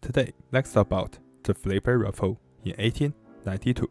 Today, let's talk about the flipper rifle in 1892.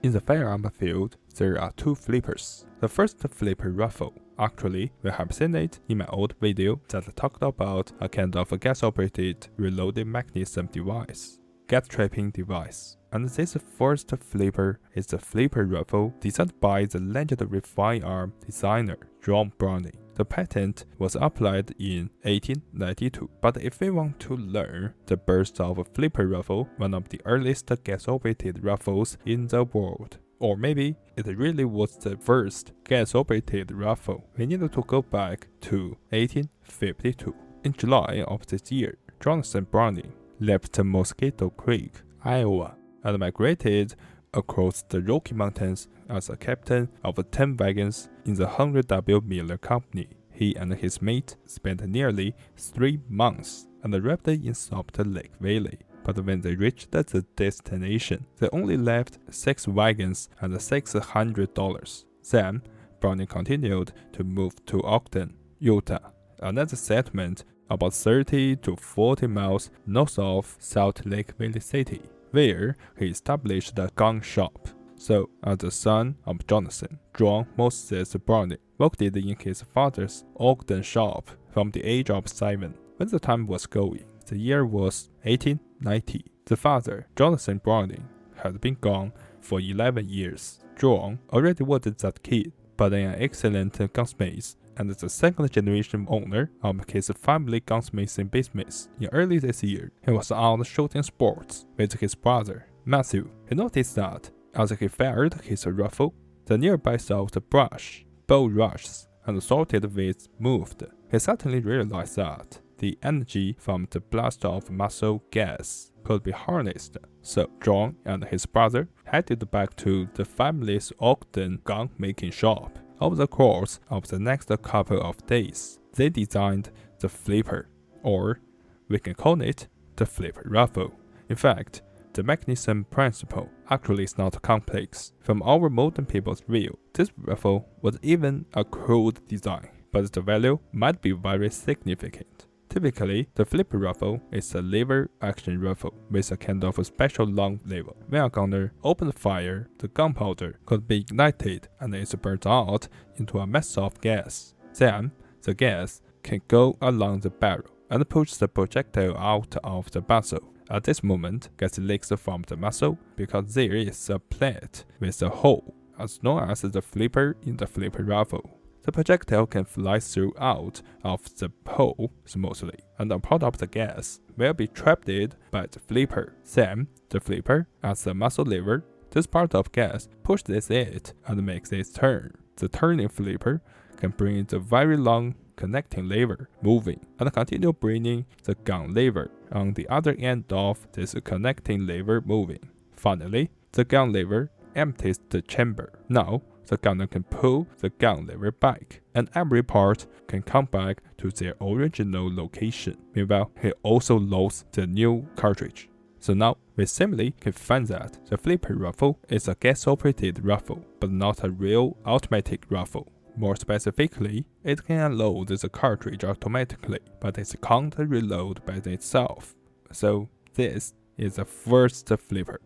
In the firearm field, there are two flippers. The first flipper rifle. Actually, we have seen it in my old video that talked about a kind of a gas-operated reloading mechanism device, gas trapping device. And this first flipper is the flipper rifle designed by the legendary firearm designer John Browning. The patent was applied in 1892, but if we want to learn the birth of a flipper rifle, one of the earliest gas-operated rifles in the world, or maybe it really was the first gas-operated rifle, we need to go back to 1852. In July of this year, Jonathan Browning left Mosquito Creek, Iowa, and migrated across the Rocky Mountains as a captain of 10 wagons in the Henry W. Miller Company. He and his mate spent nearly 3 months and arrived in Salt Lake Valley. But when they reached the destination, they only left 6 wagons and $600. Then, Browning continued to move to Ogden, Utah, another settlement about 30 to 40 miles north of Salt Lake Valley City, where he established a gun shop. So, as the son of Jonathan, John Moses Browning worked in his father's Ogden shop from the age of 7. When the time was going, the year was 1890. The father, Jonathan Browning, had been gone for 11 years. John already was that kid, but an excellent gunsmith and the second generation owner of his family gunsmithing business. In early this year, he was out shooting sports with his brother, Matthew. He noticed that as he fired his rifle, the nearby soft brush, bulrushes, and salted weeds moved. He suddenly realized that the energy from the blast of muscle gas could be harnessed. So John and his brother headed back to the family's Ogden gun-making shop. Over the course of the next couple of days, they designed the flipper, or we can call it the flipper rifle. In fact, the mechanism principle actually is not complex. From our modern people's view, this rifle was even a crude design, but the value might be very significant. Typically, the flipper rifle is a lever-action rifle with a kind of a special long lever. When a gunner opens fire, the gunpowder could be ignited and is burnt out into a mass of gas. Then, the gas can go along the barrel and push the projectile out of the muzzle. At this moment, gas leaks from the muzzle because there is a plate with a hole, as known as the flipper in the flipper rifle. The projectile can fly through out of the hole smoothly, and a part of the gas will be trapped by the flipper. Then, the flipper as a muzzle lever, this part of gas pushes it and makes it turn. The turning flipper can bring the very long connecting lever moving and continue bringing the gun lever on the other end of this connecting lever moving. Finally, the gun lever empties the chamber. Now, the gunner can pull the gun lever back, and every part can come back to their original location. Meanwhile, he also loads the new cartridge. So now, we simply can find that the flipper rifle is a gas-operated rifle, but not a real automatic rifle. More specifically, it can unload the cartridge automatically, but it can't reload by itself. So this is the first flipper.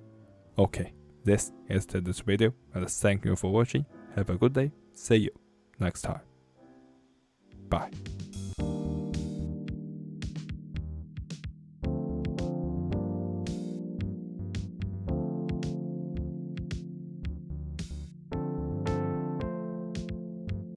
Okay, this is today's video, and thank you for watching. Have a good day. See you next time. Bye.